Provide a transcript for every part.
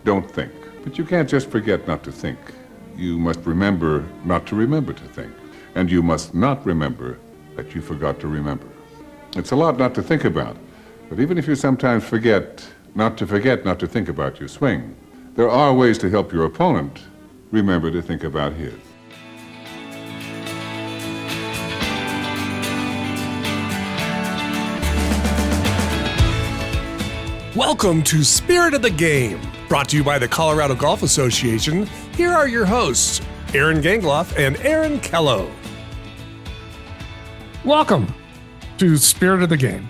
Don't think. But you can't just forget not to think. You must remember not to remember to think. And you must not remember that you forgot to remember. It's a lot not to think about. But even if you sometimes forget not to think about your swing, there are ways to help your opponent remember to think about his. Welcome to Spirit of the Game, brought to you by the Colorado Golf Association. Here are your hosts, Aaron Gangloff and Aaron Kello. Welcome to Spirit of the Game.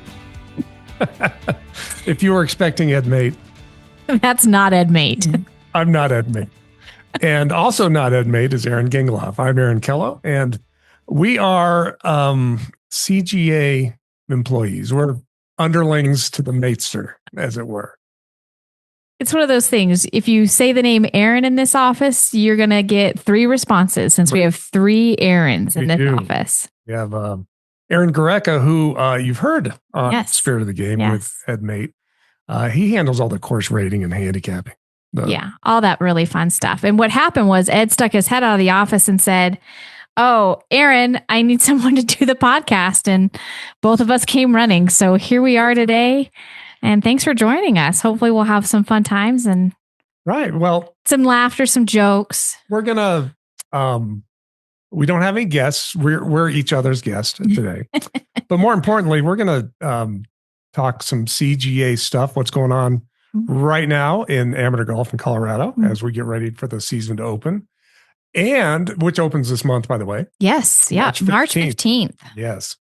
If you were expecting Ed Mate. That's not Ed Mate. I'm not Ed Mate. And also not Ed Mate is Aaron Gangloff. I'm Aaron Kello, and we are CGA employees. We're underlings to the matester, as it were. It's one of those things. If you say the name Aaron in this office, you're going to get 3 responses since we have 3 Aarons in this office. We have Aaron Gareca, who you've heard on Spirit of the Game with Ed Mate. He handles all the course rating and handicapping. All that really fun stuff. And what happened was Ed stuck his head out of the office and said, "Oh, Aaron, I need someone to do the podcast." And both of us came running. So here we are today. And thanks for joining us. Hopefully we'll have some fun times and some laughter, some jokes. We're going to, we don't have any guests. We're each other's guests today. But more importantly, we're going to talk some CGA stuff, what's going on right now in amateur golf in Colorado as we get ready for the season to open. And which opens this month, by the way. Yes. Yeah. March 15th. Yes.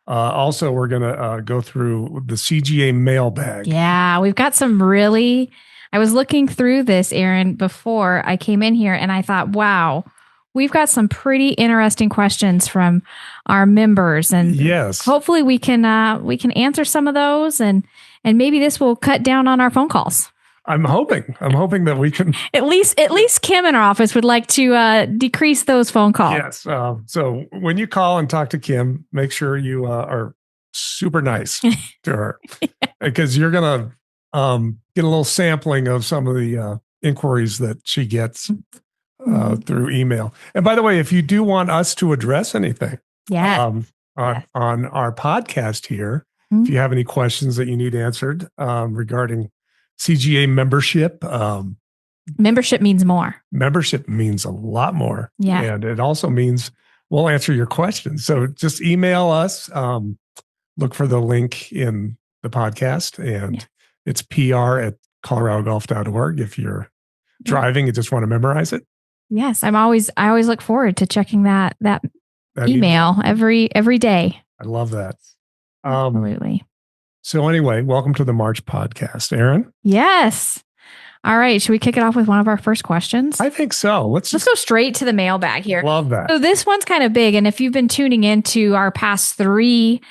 Also, we're going to go through the CGA mailbag. Yeah. We've got some I was looking through this, Aaron, before I came in here, and I thought, wow, we've got some pretty interesting questions from our members. And hopefully we can answer some of those, and maybe this will cut down on our phone calls. I'm hoping that we can. At least Kim in our office would like to decrease those phone calls. Yes. So when you call and talk to Kim, make sure you are super nice to her, because you're going to get a little sampling of some of the inquiries that she gets through email. And by the way, if you do want us to address anything on our podcast here, if you have any questions that you need answered regarding CGA membership. Membership means more. Membership means a lot more. Yeah. And it also means we'll answer your questions. So just email us, look for the link in the podcast, and it's pr@coloradogolf.org if you're driving and just want to memorize it. Yes. I always look forward to checking that email every day. I love that. Absolutely. So anyway, welcome to the March podcast, Aaron. Yes. All right. Should we kick it off with one of our first questions? I think so. Let's go straight to the mailbag here. Love that. So this one's kind of big. And if you've been tuning into our past 3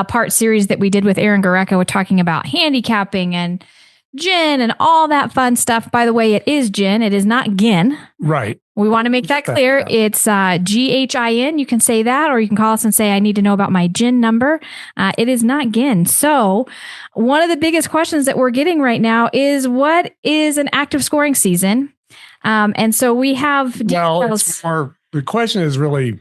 part series that we did with Aaron Gareca, we're talking about handicapping and gin and all that fun stuff. By the way, it is gin. It is not gin. Right. We want to make that clear. It's GHIN. You can say that, or you can call us and say, I need to know about my GIN number. It is not GIN. So one of the biggest questions that we're getting right now is, what is an active scoring season? And so we have details. Well, the question is really,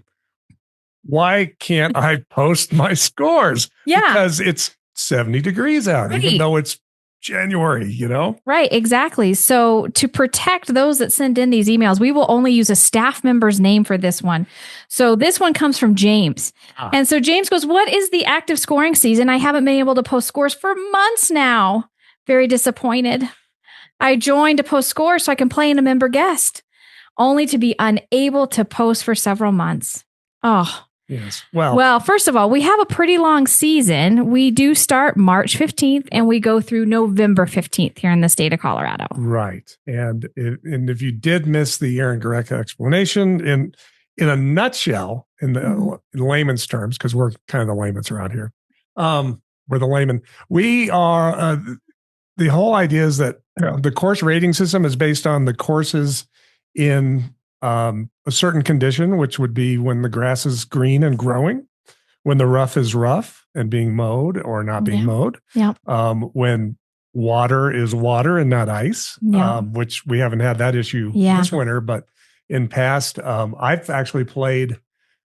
why can't I post my scores? Yeah. Because it's 70 degrees out, even though it's January, Right, exactly. So to protect those that send in these emails, we will only use a staff member's name for this one. So this one comes from James. And so James goes, what is the active scoring season? I haven't been able to post scores for months now. Very disappointed. I joined to post scores so I can play in a member guest, only to be unable to post for several months. Oh, yes. Well, first of all, we have a pretty long season. We do start March 15th and we go through November 15th here in the state of Colorado. Right. And if you did miss the Aaron Gareca explanation, in a nutshell, in layman's terms, because we're kind of the layman's around here, we're the layman. We are, the whole idea is that the course rating system is based on the courses in a certain condition, which would be when the grass is green and growing, when the rough is rough and being mowed or not being mowed, when water is water and not ice, Yeah. which we haven't had that issue Yeah. this winter, but in past, I've actually played,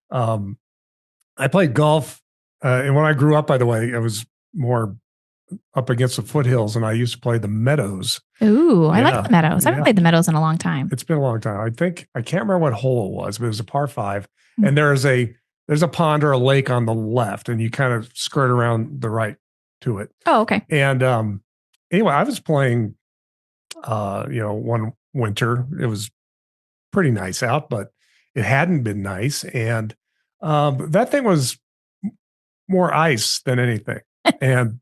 I played golf. And when I grew up, by the way, I was more up against the foothills and I used to play the meadows. Ooh, I like Yeah. the Meadows. I haven't Yeah. played the Meadows in a long time. It's been a long time. I can't remember what hole it was, but it was a par 5. Mm. And there's a pond or a lake on the left and you kind of skirt around the right to it. Oh, okay. And anyway, I was playing one winter. It was pretty nice out, but it hadn't been nice. And that thing was more ice than anything. And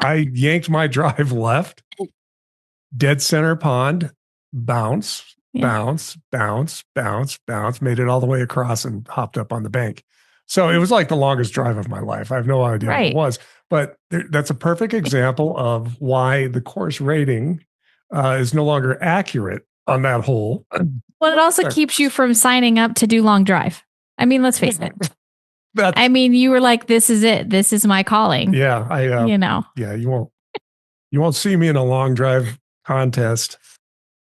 I yanked my drive left, dead center pond, bounce, bounce, made it all the way across and hopped up on the bank. So it was like the longest drive of my life. I have no idea what it was, but that's a perfect example of why the course rating is no longer accurate on that hole. Well, it also keeps you from signing up to do long drive. I mean, let's face it. I mean, you were like, this is it. This is my calling. Yeah. Yeah, you won't see me in a long drive contest,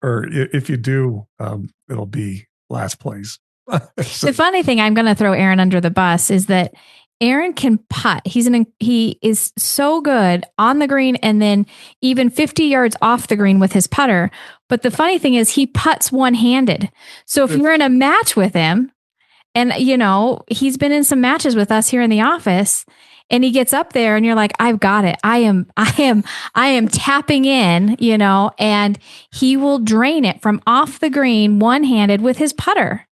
or if you do, it'll be last place. The funny thing, I'm going to throw Aaron under the bus, is that Aaron can putt. He is so good on the green and then even 50 yards off the green with his putter. But the funny thing is he putts one-handed. So if you're in a match with him, and he's been in some matches with us here in the office, and he gets up there and you're like, I've got it. I am tapping in, and he will drain it from off the green one-handed with his putter.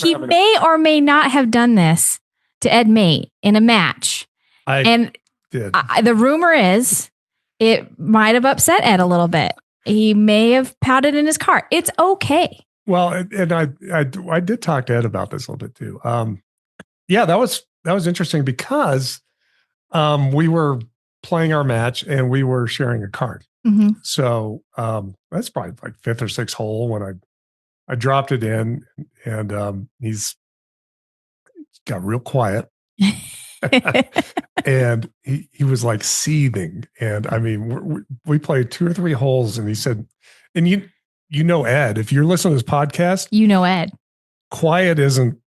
He may or may not have done this to Ed Mate in a match. The rumor is it might have upset Ed a little bit. He may have pouted in his car. It's okay. Well, and I did talk to Ed about this a little bit too. Yeah, that was interesting because we were playing our match and we were sharing a cart. Mm-hmm. So that's probably like 5th or 6th hole when I dropped it in, and he's got real quiet. And he was like seething. And I mean, we played 2 or 3 holes, and he said, and Ed, if you're listening to this podcast, Ed, quiet isn't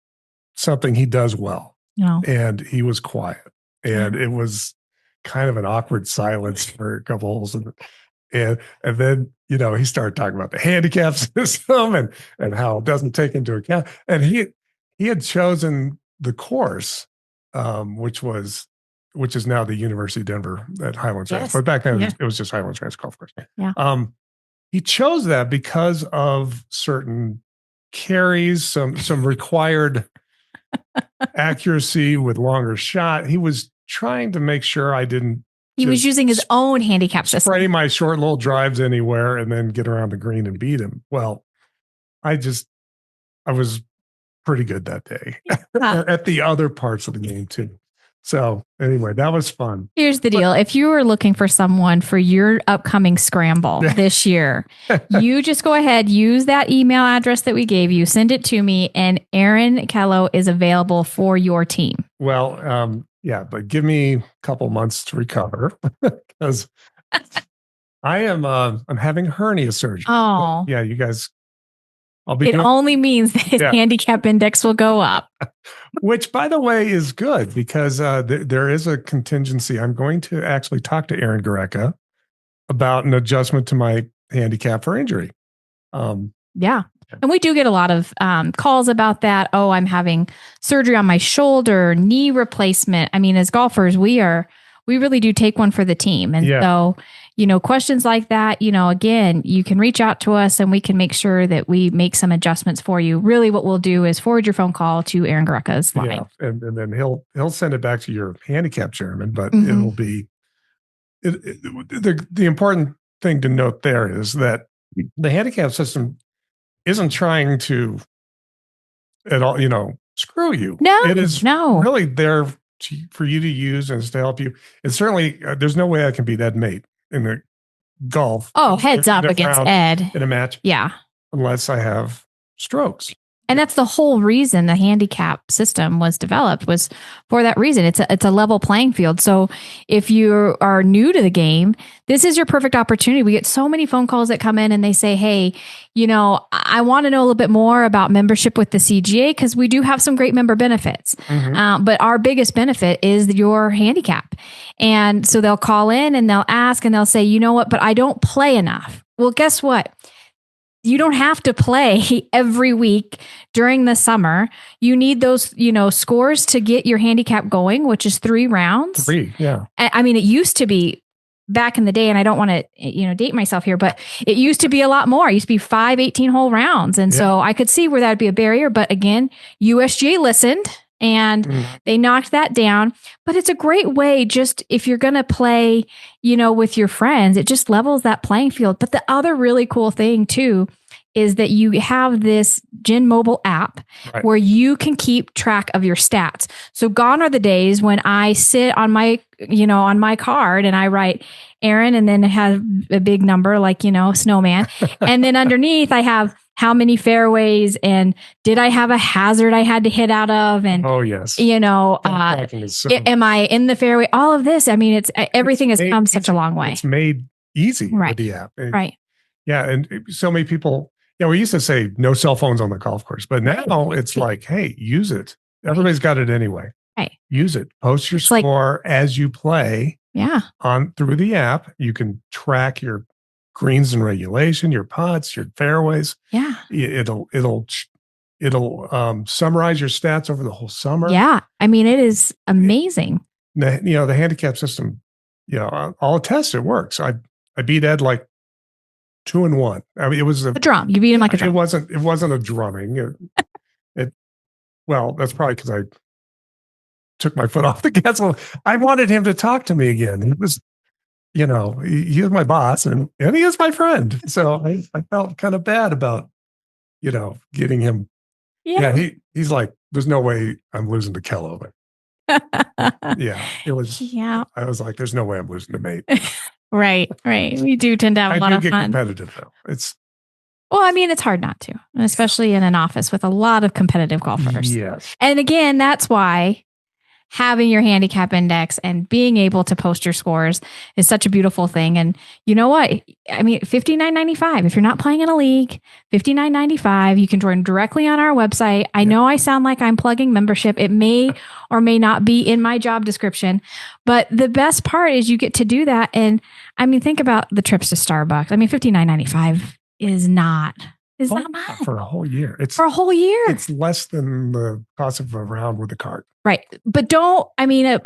something he does well. No. And he was quiet, and it was kind of an awkward silence for a couple holes. And then, he started talking about the handicap system and how it doesn't take into account. And he had chosen the course, which is now the University of Denver at Highlands Ranch. But back then it was just Highlands Ranch Golf Course. Yeah. He chose that because of certain carries, some required accuracy with longer shot. He was trying to make sure I didn't. He was using his own handicap system. Spray my short little drives anywhere and then get around the green and beat him. Well, I was pretty good that day at the other parts of the game too. So anyway, that was fun. Here's the deal. If you are looking for someone for your upcoming scramble this year, you just go ahead, use that email address that we gave you, send it to me, and Aaron Kello is available for your team. Well, yeah, but give me a couple months to recover because I'm having hernia surgery. Oh, yeah, you guys. It only means that his handicap index will go up. Which, by the way, is good because there is a contingency. I'm going to actually talk to Aaron Garecka about an adjustment to my handicap for injury. Yeah. And we do get a lot of calls about that. Oh, I'm having surgery on my shoulder, knee replacement. I mean, as golfers, we really do take one for the team. And so, questions like that, again, you can reach out to us and we can make sure that we make some adjustments for you. Really what we'll do is forward your phone call to Aaron Garecka's line. Yeah. And then he'll send it back to your handicap chairman, but it'll be, the important thing to note there is that the handicap system isn't trying to at all, screw you. No, it is really there for you to use and to help you. And certainly there's no way I can beat Ed Mate in the golf. Oh, heads up against Ed in a match. Yeah. Unless I have strokes. And that's the whole reason the handicap system was developed, was for that reason. It's a level playing field. So if you are new to the game, this is your perfect opportunity. We get so many phone calls that come in and they say, hey, I want to know a little bit more about membership with the CGA because we do have some great member benefits. But our biggest benefit is your handicap. And so they'll call in and they'll ask and they'll say, you know what, but I don't play enough. Well, guess what? You don't have to play every week during the summer. You need those, scores to get your handicap going, which is 3 rounds. 3, yeah. I mean, it used to be back in the day, and I don't want to, date myself here, but it used to be a lot more. It used to be 5 18-hole rounds. And so I could see where that would be a barrier. But again, USGA listened and they knocked that down. But it's a great way, just if you're going to play, with your friends, it just levels that playing field. But the other really cool thing too is that you have this Gin mobile app where you can keep track of your stats. So gone are the days when I sit on my, on my card and I write Aaron and then have a big number like, snowman. And then underneath I have how many fairways and did I have a hazard I had to hit out of? And, oh, yes. Am I in the fairway? All of this. I mean, everything has come such a long way. It's made easy with the app. Yeah. And so many people, we used to say no cell phones on the golf course, but now it's like, hey, use it. Everybody's got it anyway. Right. Use it. Post your score as you play. Yeah. On through the app. You can track your greens and regulation, your putts, your fairways. Yeah. It'll summarize your stats over the whole summer. Yeah. I mean, it is amazing. The handicap system, I'll attest it works. I beat Ed like 2-1. I mean, it was a drum. You beat him like a drum. It wasn't a drumming. Well, that's probably because I took my foot off the gas. I wanted him to talk to me again. He was, he is my boss and he is my friend. So I felt kind of bad about, getting him. Yeah. He's like, there's no way I'm losing to Kello. It was. Yeah. I was like, there's no way I'm losing to Mate. Right. We do tend to have a lot of fun. Competitive though. Well, I mean, it's hard not to, especially in an office with a lot of competitive golfers. Yes. And again, that's why having your handicap index and being able to post your scores is such a beautiful thing. And you know what? I mean, $59.95. If you're not playing in a league, $59.95. You can join directly on our website. I know I sound like I'm plugging membership. It may or may not be in my job description, but the best part is you get to do that. And I mean, think about the trips to Starbucks. I mean, $59.95 is not much for a whole year. For a whole year. It's less than the cost of a round with a card. Right. But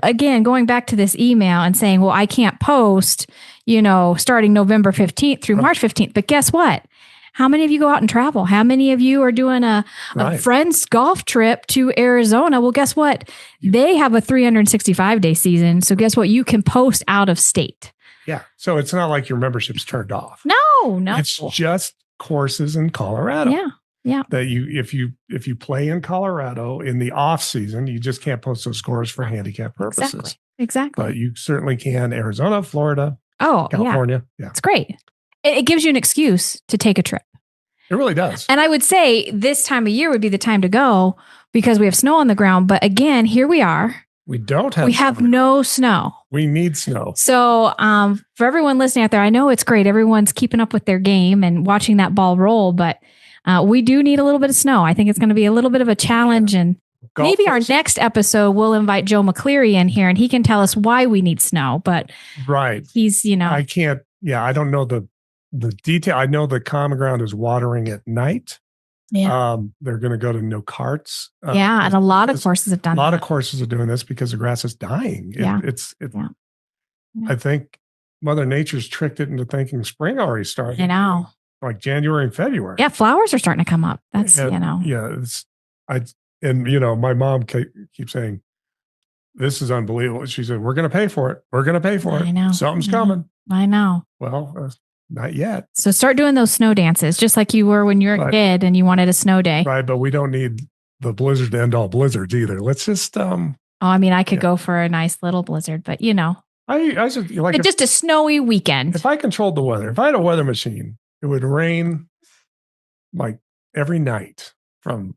again, going back to this email and saying, well, I can't post, starting November 15th through March 15th. But guess what? How many of you go out and travel? How many of you are doing a friend's golf trip to Arizona? Well, guess what? They have a 365-day season. So guess what? You can post out of state. Yeah. So it's not like your membership's turned off. No. It's just courses in Colorado. Yeah. That if you play in Colorado in the off season, you just can't post those scores for handicap purposes. Exactly. But you certainly can Arizona, Florida, California. Yeah. It's great. It gives you an excuse to take a trip. It really does. And I would say this time of year would be the time to go because we have snow on the ground. But again, here we are. We don't have. We have no snow. We need snow. So for everyone listening out there, I know it's great. Everyone's keeping up with their game and watching that ball roll, but we do need a little bit of snow. I think it's going to be a little bit of a challenge. And maybe our next episode, we'll invite Joe McCleary in here and he can tell us why we need snow. But he's, I can't. Yeah, I don't know the detail. I know the common ground is watering at night. Yeah. They're going to go to no carts. And a lot of courses have done that. A lot of courses are doing this because the grass is dying. I think Mother Nature's tricked it into thinking spring already started. I know. Like January and February. Yeah, flowers are starting to come up. That's, Yeah, my mom keeps saying, this is unbelievable. She said, we're going to pay for it. We're going to pay for it. I know. Something's coming. I know. Well, not yet. So start doing those snow dances, just like you were when you were a kid and you wanted a snow day. Right, but we don't need the blizzard to end all blizzards either. Let's just I could go for a nice little blizzard, but I just like just a snowy weekend. If I controlled the weather, if I had a weather machine, it would rain like every night from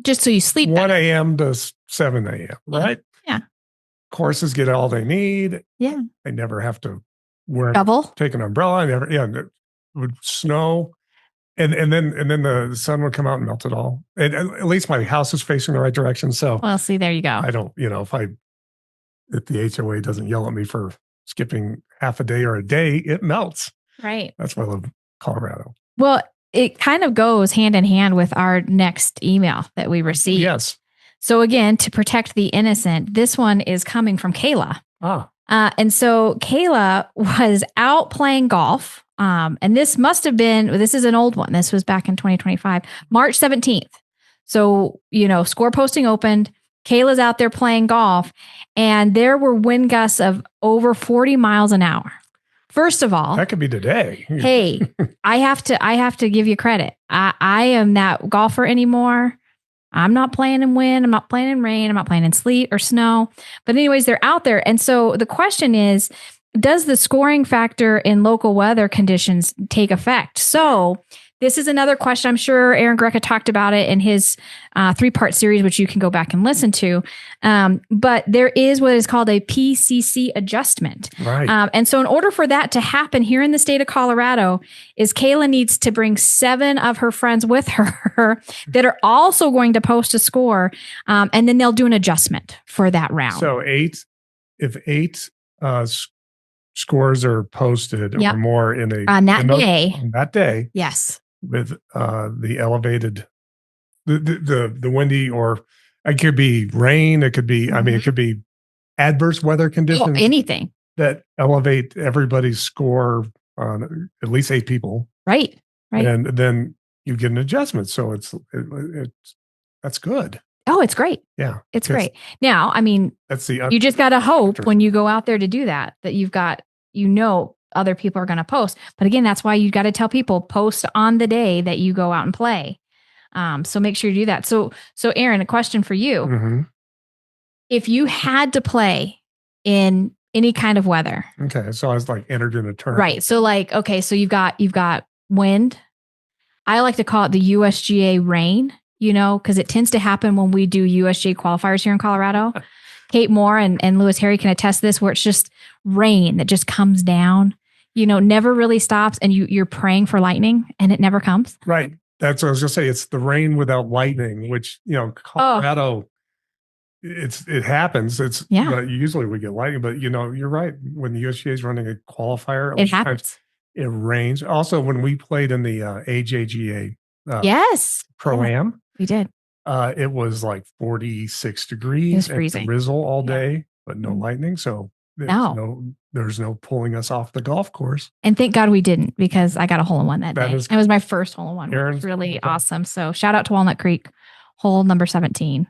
Just so you sleep 1 better. a.m. to 7 a.m., right? Yeah. Courses get all they need. Yeah. They never have to wear Double. take an umbrella. It would snow. And then the sun would come out and melt it all. And at least my house is facing the right direction. So Well, see, there you go. I don't, if the HOA doesn't yell at me for skipping half a day or a day, it melts. Right. That's why I love Colorado. Well, it kind of goes hand in hand with our next email that we received. Yes. So again, to protect the innocent, this one is coming from Kayla. And so Kayla was out playing golf. And this is an old one. This was back in 2025, March 17th. So, score posting opened. Kayla's out there playing golf, and there were wind gusts of over 40 miles an hour. First of all, that could be today. Hey, I have to give you credit. I am not golfer anymore. I'm not playing in wind. I'm not playing in rain. I'm not playing in sleet or snow. But anyways, they're out there. And so the question is, does the scoring factor in local weather conditions take effect? So this is another question. I'm sure Aaron Greca talked about it in his 3-part series, which you can go back and listen to. But there is what is called a PCC adjustment. Right. And so in order for that to happen here in the state of Colorado, is Kayla needs to bring 7 of her friends with her that are also going to post a score. And then they'll do an adjustment for that round. So if 8 scores are posted or more in on that day, yes, with the elevated, the windy, or it could be rain, it could be, it could be adverse weather conditions, anything that elevate everybody's score on at least 8 people. Right. And then you get an adjustment. So that's good. Oh, it's great. Yeah. It's great. Now, that's you just got to hope when you go out there to do that you've got, other people are going to post. But again, that's why you got to tell people, post on the day that you go out and play. So make sure you do that. So Aaron, a question for you. Mm-hmm. If you had to play in any kind of weather. Okay. So I was entered in a tournament. Right. So so you've got wind. I like to call it the USGA rain, because it tends to happen when we do USGA qualifiers here in Colorado. Kate Moore and Lewis Harry can attest to this, where it's just rain that just comes down, never really stops. And you're praying for lightning and it never comes. Right. That's what I was going to say. It's the rain without lightning, which, Colorado, it happens. Usually we get lightning, but you're right. When the USGA is running a qualifier, it happens. It rains. Also, when we played in the AJGA yes, Pro-Am, we did. It was 46 degrees. It was freezing. And drizzle all day, but no lightning. So there's no pulling us off the golf course. And thank God we didn't, because I got a hole-in-one that day. It was my first hole-in-one. It was really awesome. So shout out to Walnut Creek, hole number 17.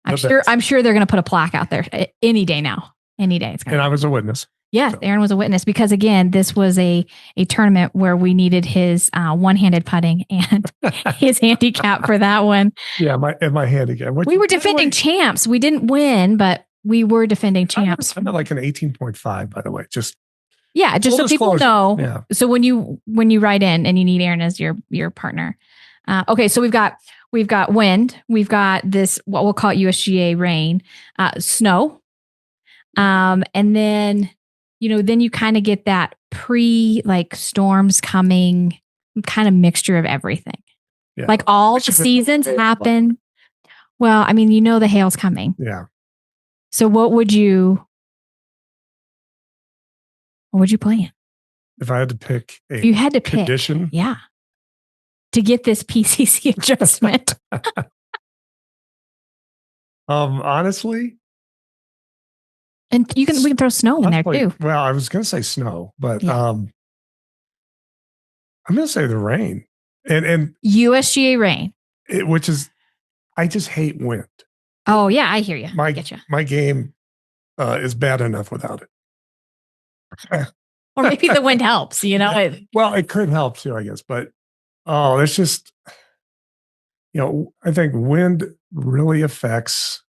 I'm sure they're going to put a plaque out there any day now. Any day. And I was a witness. Yes, so. Aaron was a witness, because again, this was a tournament where we needed his one-handed putting and his handicap for that one. Yeah, my handicap. We were defending champs. We didn't win, but we were defending champs. I'm at an 18.5, by the way. Just so people know. Yeah. So when you write in and you need Aaron as your partner. Okay, so we've got wind, we've got this what we'll call USGA rain, snow, and then. Then you kind of get that storms coming, kind of mixture of everything. Yeah. All the seasons happen. Well, the hail's coming. Yeah. So what would you play in? If I had to pick condition? Yeah. To get this PCC adjustment. Honestly. And we can throw snow in there too. Well, I was going to say snow, but I'm going to say the rain and USGA rain, which is, I just hate wind. Oh yeah, I hear you. I get you. My game is bad enough without it. Or maybe the wind helps. Well, it could help too, I guess. But it's just, I think wind really affects.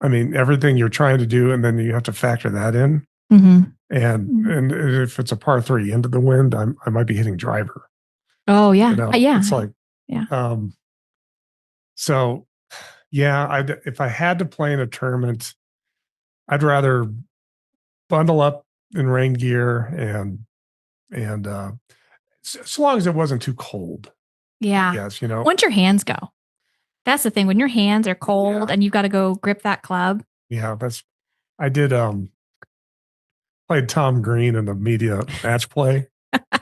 Everything you're trying to do, and then you have to factor that in. Mm-hmm. And if it's a par 3 into the wind, I might be hitting driver. Oh yeah, yeah. It's So, yeah, if I had to play in a tournament, I'd rather bundle up in rain gear and as long as it wasn't too cold. Yeah. Yes, Once your hands go. That's the thing. When your hands are cold and you've got to go grip that club. Yeah, I did played Tom Green in the media match play.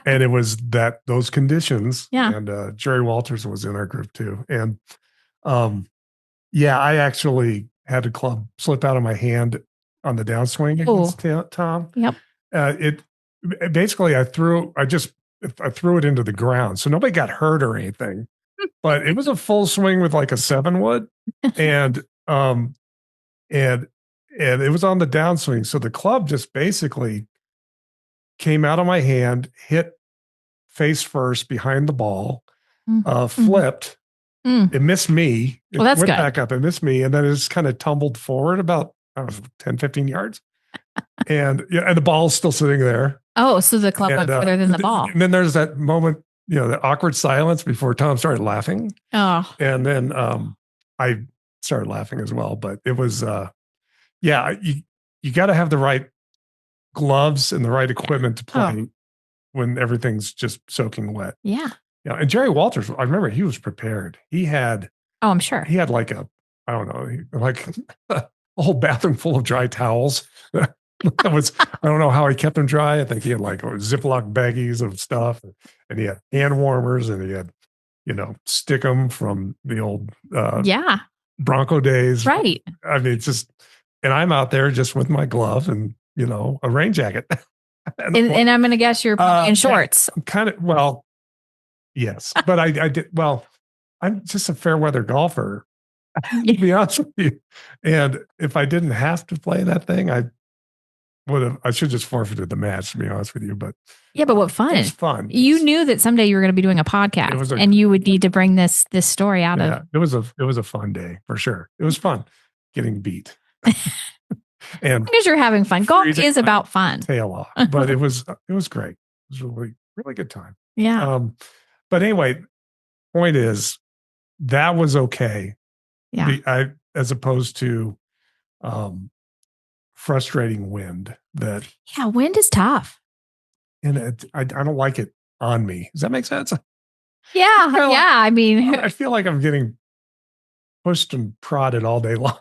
And it was those conditions. Yeah. And Jerry Walters was in our group too. And I actually had the club slip out of my hand on the downswing against Tom. Yep. It basically I threw it into the ground. So nobody got hurt or anything. But it was a full swing with like a 7-wood. And and it was on the downswing. So the club just basically came out of my hand, hit face first behind the ball, flipped. It missed me. It that's went good. back up and missed me. And then it just kind of tumbled forward about 10, 15 yards. And the ball's still sitting there. Oh, so the club went further than the ball. And then there's that moment, the awkward silence before Tom started laughing. Oh. And then I started laughing as well. But it was, you got to have the right gloves and the right equipment to play when everything's just soaking wet. Yeah. Yeah. And Jerry Walters, I remember he was prepared. He had, I'm sure. He had like a whole bathroom full of dry towels. I don't know how he kept them dry. I think he had like Ziploc baggies of stuff, and he had hand warmers, and he had, stick 'em from the old Bronco days. Right. I mean, it's just, and I'm out there just with my glove and, a rain jacket. and I'm going to guess you're in shorts. Yes, but I did, I'm just a fair weather golfer, to be honest with you. And if I didn't have to play that thing, I should just forfeited the match, to be honest with you. But what fun. It was fun. You knew that someday you were going to be doing a podcast and you would need to bring this story out of. It was a fun day for sure. It was fun getting beat. And because you're having fun. Golf is about fun. Tail off, but it was great. It was a really, really good time. Yeah. But anyway, point is that was okay. Yeah. As opposed to frustrating wind wind is tough. And I don't like it on me. Does that make sense? Yeah. I mean, I feel like I'm getting pushed and prodded all day long.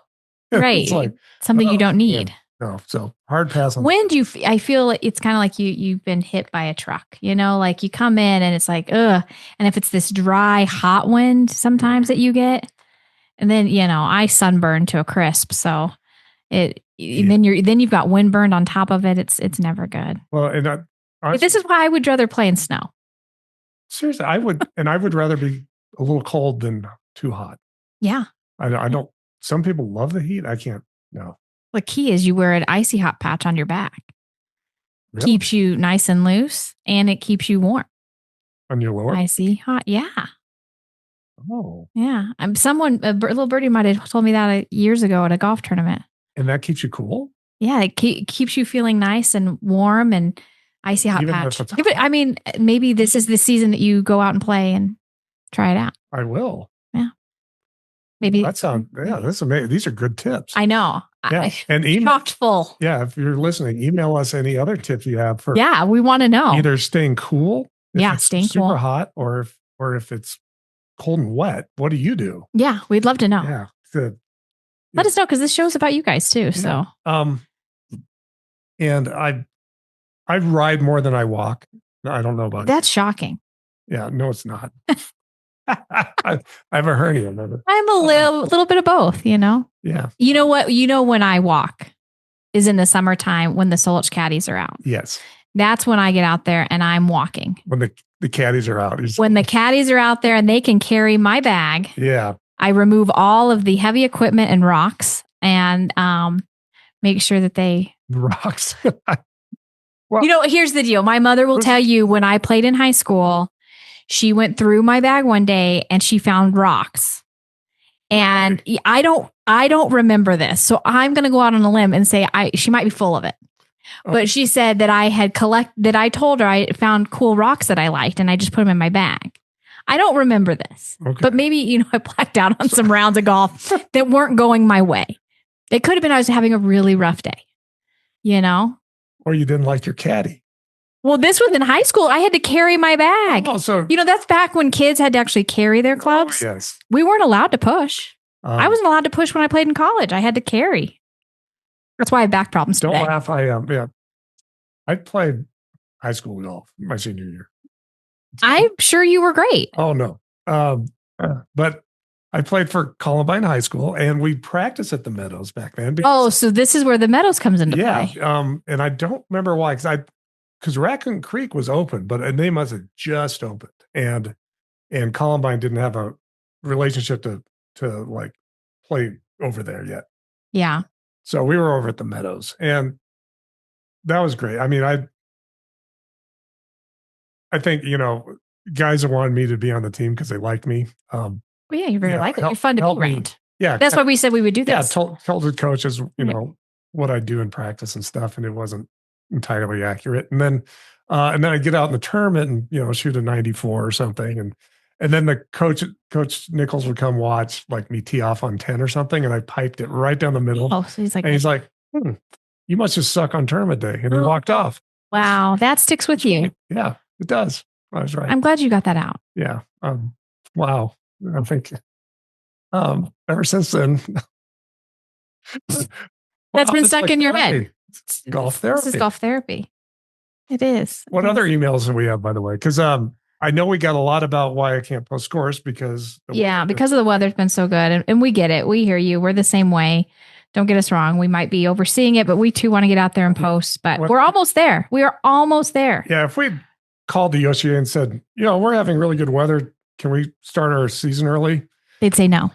Right. It's like something you don't need. No. So hard pass on wind. I feel it's kind of like you've been hit by a truck, like you come in and it's like, ugh. And if it's this dry, hot wind sometimes that you get, and then, I sunburn to a crisp. So then you've got wind burned on top of it. It's never good. Well, and this is why I would rather play in snow. Seriously, I would rather be a little cold than too hot. Yeah. I don't, some people love the heat. I can't, no. The key is you wear an icy hot patch on your back. Really? Keeps you nice and loose, and it keeps you warm. On your lower? Icy hot, yeah. Oh. Yeah. A little birdie might have told me that years ago at a golf tournament. And that keeps you cool? Yeah, it keeps you feeling nice and warm and icy hot patch. I mean, maybe this is the season that you go out and play and try it out. I will. Yeah. Maybe. That sounds, that's amazing. These are good tips. I know. Yeah. And chocked full. Yeah. If you're listening, email us any other tips you have for. Yeah. We want to know. Either staying cool. Staying super cool. hot or if it's cold and wet, what do you do? Yeah. We'd love to know. Yeah. Let us know, because this show's about you guys too. So, and I ride more than I walk. I don't know about that's shocking. Yeah, no, it's not. I have a hernia. I'm a little bit of both, Yeah. You know what? When I walk is in the summertime when the SOTG caddies are out. Yes. That's when I get out there and I'm walking. When the caddies are out. When the caddies are out there and they can carry my bag. Yeah. I remove all of the heavy equipment and rocks and make sure that rocks. Well, here's the deal. My mother will tell you, when I played in high school, she went through my bag one day and she found rocks. And I don't remember this. So I'm going to go out on a limb and say she might be full of it. But she said that I told her I found cool rocks that I liked and I just put them in my bag. I don't remember this, Okay. but maybe, I blacked out on some rounds of golf that weren't going my way. It could have been I was having a really rough day, Or you didn't like your caddy. Well, this was in high school. I had to carry my bag. Oh, so That's back when kids had to actually carry their clubs. yes. We weren't allowed to push. I wasn't allowed to push when I played in college. I had to carry. That's why I have back problems Don't today. laugh. I played high school golf my senior year. I'm sure you were great. Oh no. But I played for Columbine High School, and we practiced at the Meadows back then. So this is where the Meadows comes into play. And I don't remember why, because Raccoon Creek was open, but they must have just opened, and Columbine didn't have a relationship to like play over there yet. Yeah. So we were over at the Meadows, and that was great. I mean, I think guys that wanted me to be on the team because they liked me. Well, yeah, you're very likely. You're fun to be around. Yeah, that's why we said we would do this. Yeah, told the coaches, what I do in practice and stuff, and it wasn't entirely accurate. And then I get out in the tournament and shoot a 94 or something, and then the coach Nichols would come watch like me tee off on 10 or something, and I piped it right down the middle. Oh, so he's like, you must just suck on tournament day, and he walked off. Wow, that sticks with you. Yeah, it does. I was right. I'm glad you got that out. Yeah. Wow. I think ever since then, that's been stuck in your head. It's golf therapy. This is golf therapy. It is. What other emails do we have, by the way? Because I know we got a lot about why I can't post scores because of the weather's been so good, and we get it. We hear you. We're the same way. Don't get us wrong. We might be overseeing it, but we too want to get out there and post. But we're almost there. We are almost there. Yeah. If we called the USGA and said, we're having really good weather, can we start our season early? They'd say no.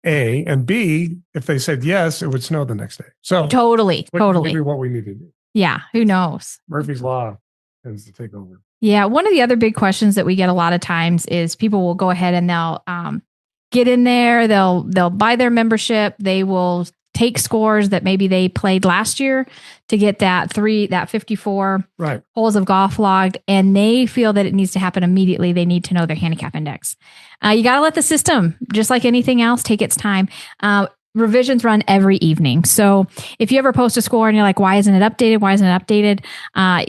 A, and B, if they said yes, it would snow the next day. So totally. Maybe what we need to do. Yeah. Who knows? Murphy's Law tends to take over. Yeah. One of the other big questions that we get a lot of times is people will go ahead and they'll get in there. They'll buy their membership. They will take scores that maybe they played last year to get that 54 holes of golf logged, and they feel that it needs to happen immediately. They need to know their handicap index. You got to let the system, just like anything else, take its time. Revisions run every evening. So if you ever post a score and you're like, why isn't it updated? Why isn't it updated?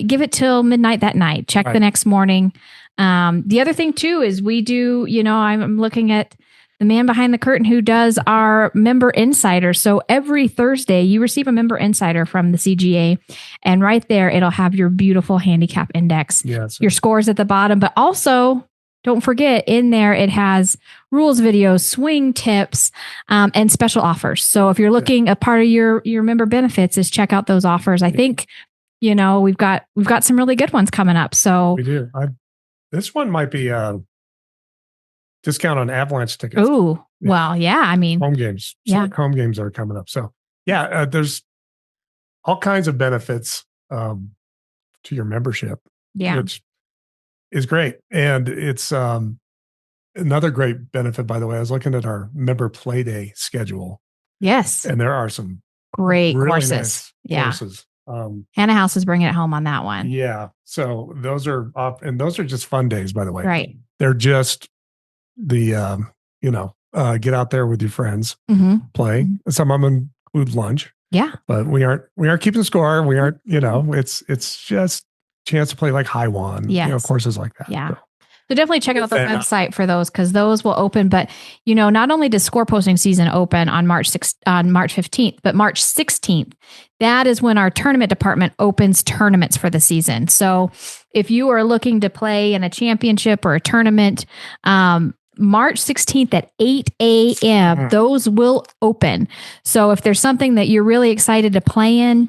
Give it till midnight that night. Check the next morning. The other thing too is we do, I'm looking at the man behind the curtain who does our member insider. So every Thursday you receive a member insider from the CGA, and right there, it'll have your beautiful handicap index, your scores at the bottom, but also don't forget in there, it has rules videos, swing tips, and special offers. So if you're looking, a part of your member benefits is check out those offers. I think, we've got some really good ones coming up. So we do. This one might be discount on Avalanche tickets. Ooh, well, yeah. I mean, home games. Home games are coming up. So there's all kinds of benefits to your membership, which is great. And it's another great benefit, by the way. I was looking at our member play day schedule. Yes. And there are some great really courses. Nice courses. Hannah House is bringing it home on that one. Yeah. So those are up, and those are just fun days, by the way. Right. They're just the, get out there with your friends, play. Some of them include lunch. Yeah. But we aren't keeping score. We aren't, it's just a chance to play like high one, courses like that. Yeah. So definitely check out the website for those, because those will open. But not only does score posting season open on March 15th, but March 16th, that is when our tournament department opens tournaments for the season. So if you are looking to play in a championship or a tournament, March 16th at 8 a.m., those will open. So if there's something that you're really excited to play in,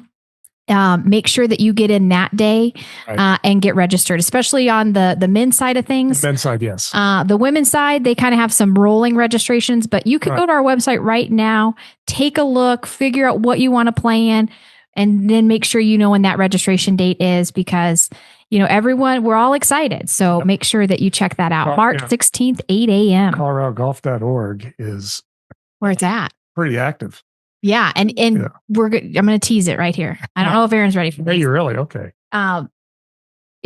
make sure that you get in that day and get registered, especially on the men's side of things. The men's side, yes. The women's side, they kind of have some rolling registrations, but you can go to our website right now, take a look, figure out what you want to play in, and then make sure you know when that registration date is, because everyone, we're all excited. So make sure that you check that out. March 16th, 8 a.m. ColoradoGolf.org is where it's at. Pretty active. Yeah. And we're good. I'm going to tease it right here. I don't know if Aaron's ready for this. Hey, you're really okay.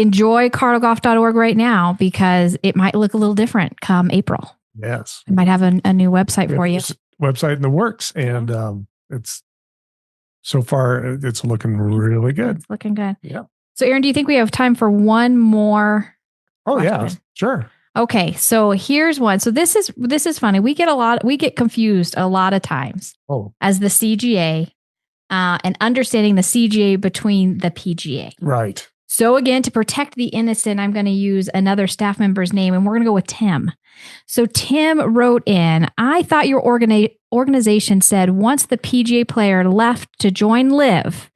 enjoy carlgolf.org right now because it might look a little different come April. Yes. It might have a new website for you. Website in the works. And it's so far, it's looking really good. It's looking good. Yeah. So, Aaron, do you think we have time for one more? Oh, yeah, question? sure. Okay, so here's one. So this is funny. We get confused a lot of times as the CGA and understanding the CGA between the PGA. Right. So again, to protect the innocent, I'm going to use another staff member's name, and we're going to go with Tim. So Tim wrote in, I thought your organization said once the PGA player left to join LIV,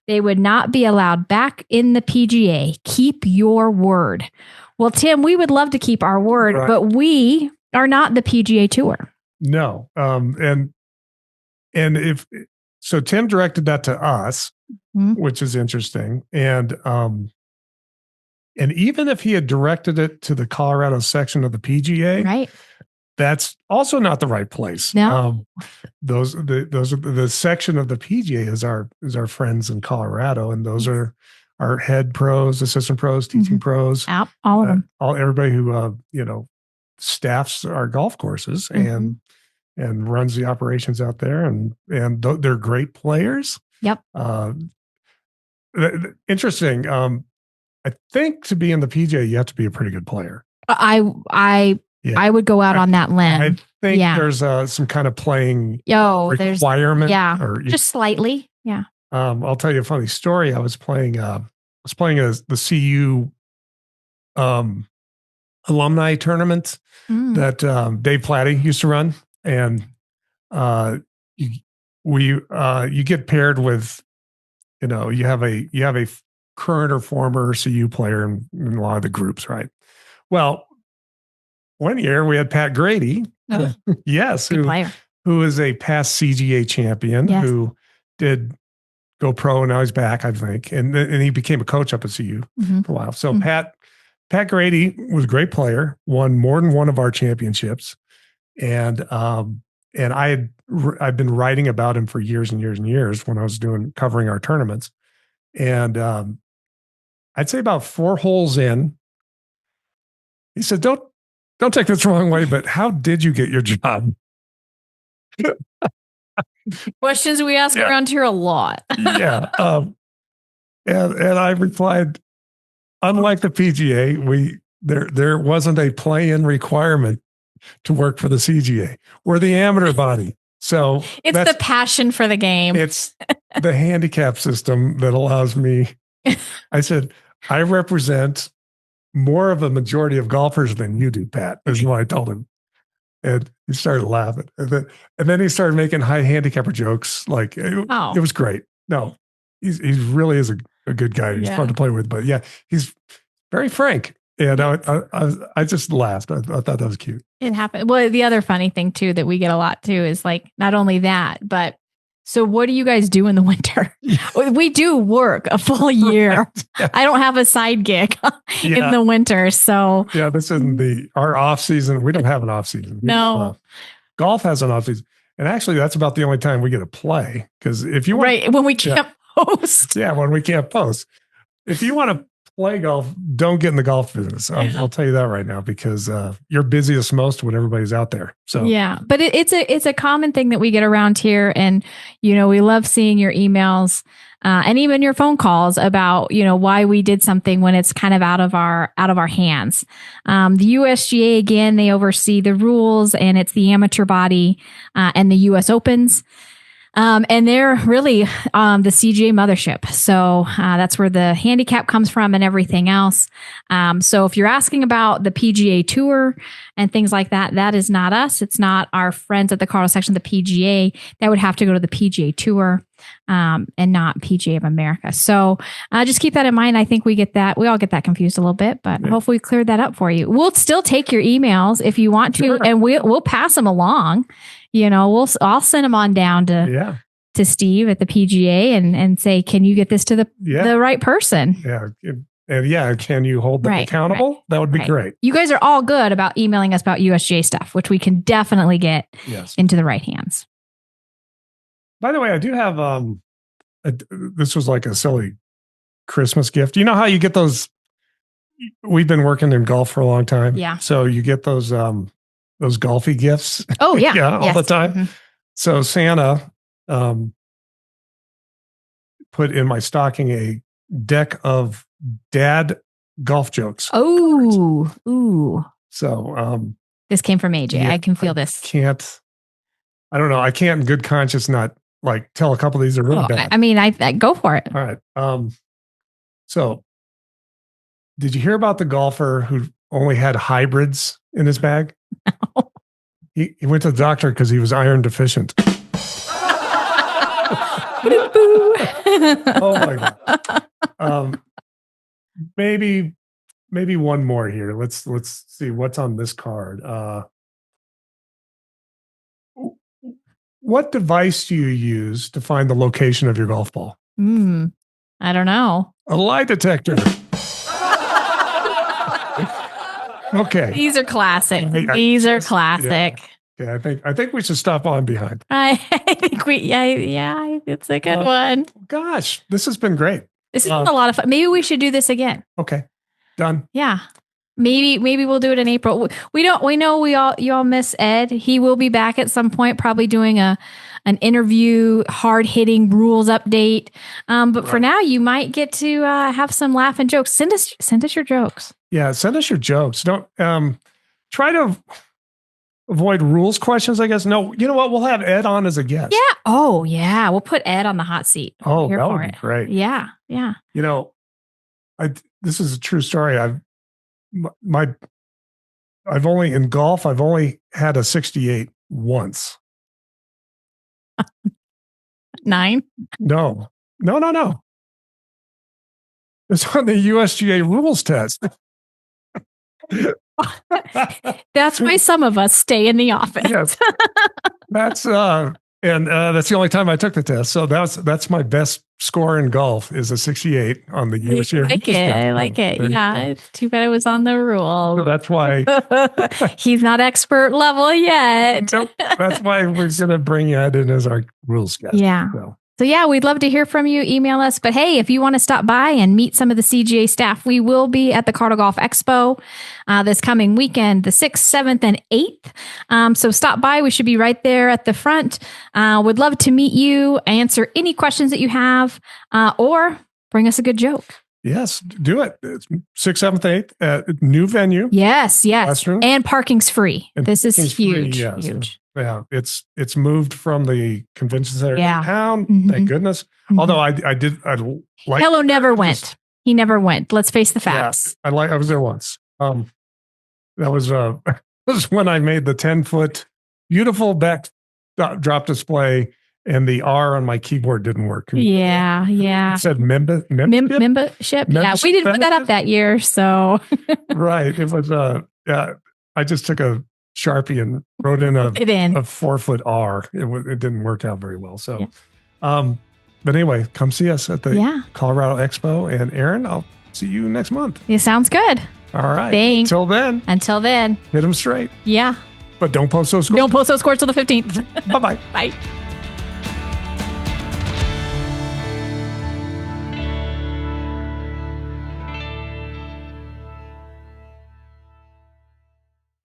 they would not be allowed back in the PGA. Keep your word. Well, Tim, we would love to keep our word, but we are not the PGA Tour. No. And if so, Tim directed that to us, which is interesting. And even if he had directed it to the Colorado section of the PGA, right, that's also not the right place. No. Those are the section of the PGA is our friends in Colorado, and those are our head pros, assistant pros, teaching pros, all of them, everybody who staffs our golf courses and runs the operations out there, and they're great players. Yep. Interesting. I think to be in the PGA, you have to be a pretty good player. I would go out on that limb. I think there's some kind of playing requirement. Or just slightly. Yeah. I'll tell you a funny story. I was playing the CU alumni tournament that Dave Platty used to run, and you get paired with, you have a current or former CU player in a lot of the groups, right? Well, one year we had Pat Grady, yes, who is a past CGA champion, who did go pro, and now he's back, I think, and he became a coach up at CU for a while. So Pat Grady was a great player, won more than one of our championships, and I've been writing about him for years and years and years when I was covering our tournaments, and I'd say about 4 holes in, he said, "Don't take this the wrong way, but how did you get your job?" Questions we ask around here a lot. And I replied, unlike the PGA, there wasn't a play-in requirement to work for the CGA. We're the amateur body. So it's the passion for the game. It's the handicap system that allows me. I said, I represent more of a majority of golfers than you do, Pat, is what I told him. And he started laughing. And then he started making high handicapper jokes. Like, it was great. No, he really is a good guy. He's fun to play with. But he's very frank. And I just laughed. I thought that was cute. It happened. Well, the other funny thing too that we get a lot too is like not only that, but so what do you guys do in the winter? We do work a full year. I don't have a side gig in the winter. So this isn't our off season. We don't have an off season. No. Golf has an off season. And actually that's about the only time we get to play. Because if you want when we can't post. Yeah, when we can't post. If you want to play golf, don't get in the golf business. I'll tell you that right now, because you're busiest most when everybody's out there. So but it's a common thing that we get around here, and we love seeing your emails and even your phone calls about why we did something when it's kind of out of our hands. The USGA, again, they oversee the rules, and it's the amateur body and the US Opens. And they're really the CGA mothership. So that's where the handicap comes from and everything else. So if you're asking about the PGA Tour and things like that, that is not us. It's not our friends at the Colorado section of the PGA. That would have to go to the PGA Tour and not PGA of America. So just keep that in mind. I think we all get that confused a little bit, but hopefully we cleared that up for you. We'll still take your emails if you want to, and we'll pass them along. I'll send them on down to Steve at the PGA and say, can you get this to the right person? And can you hold them accountable? Right. That would be great. You guys are all good about emailing us about USGA stuff, which we can definitely get into the right hands. By the way, I do have, this was like a silly Christmas gift. You know how you get those we've been working in golf for a long time. Yeah. So you get those golfy gifts. Oh yeah. Yeah, all Yes. the time. Mhm. So Santa put in my stocking a deck of dad golf jokes. Oh, ooh. So This came from AJ. yeah, I can feel this. I don't know. I can't in good conscience not like tell a couple of these are really Oh, bad. I mean, I go for it. All right. So did you hear about the golfer who only had hybrids in his bag? No. He went to the doctor because he was iron deficient. Oh my God. Maybe one more here. Let's see what's on this card. What device do you use to find the location of your golf ball? I don't know. A lie detector. Okay. These are classic. I- These are classic. Okay, I think we should stop on behind. I think yeah, it's a good one. Gosh, this has been great. This has been a lot of fun. Maybe we should do this again. Okay, done. Yeah. Maybe we'll do it in April. We know you all miss Ed. He will be back at some point, probably doing an interview, hard hitting rules update. But for now, you might get to have some laugh and jokes. Send us your jokes. Yeah, send us your jokes. Don't try to avoid rules questions, I guess. No, you know what? We'll have Ed on as a guest. Yeah. Oh yeah. We'll put Ed on the hot seat. Oh, Here that for would be it. great. Yeah. Yeah. You know, this is a true story. I've only in golf, I've only had a 68 once. 9. No. It's on the USGA rules test. That's why some of us stay in the office. Yes. That's that's the only time I took the test. So that's my best score in golf is a 68 on the USGA. I like it. Yeah. It's too bad it was on the So rule. that's why He's not expert level yet. nope, that's why we're gonna bring Ed in as our rules guest. Yeah. So yeah, we'd love to hear from you. Email us. But hey, if you want to stop by and meet some of the CGA staff, we will be at the Cardinal Golf Expo this coming weekend, the 6th, 7th, and 8th. So stop by. We should be right there at the front. Would love to meet you, answer any questions that you have, or bring us a good joke. Yes, do it. It's 6th, 7th, 8th, new venue. Yes. Western. And parking's free. And This is parking's free, huge. yes. Huge. Yeah, it's moved from the convention center Yeah. downtown. Mhm. Thank goodness. Mhm. Although I like Hello never just- went. He never went. Let's face the facts. I was there once. That was was when I made the 10-foot beautiful backdrop display, and the R on my keyboard didn't work. Yeah. It said membership. Membership. Yeah, we didn't put that up that year. So Right. It was I just took a Sharpie and wrote in a 4-foot R. It didn't work out very well. So but anyway, come see us at the Colorado Expo. And Aaron, I'll see you next month. It sounds good. All right. Thanks. Until then, hit them straight. Yeah. But don't post those scores. Don't post those scores till the 15th. Bye-bye. Bye.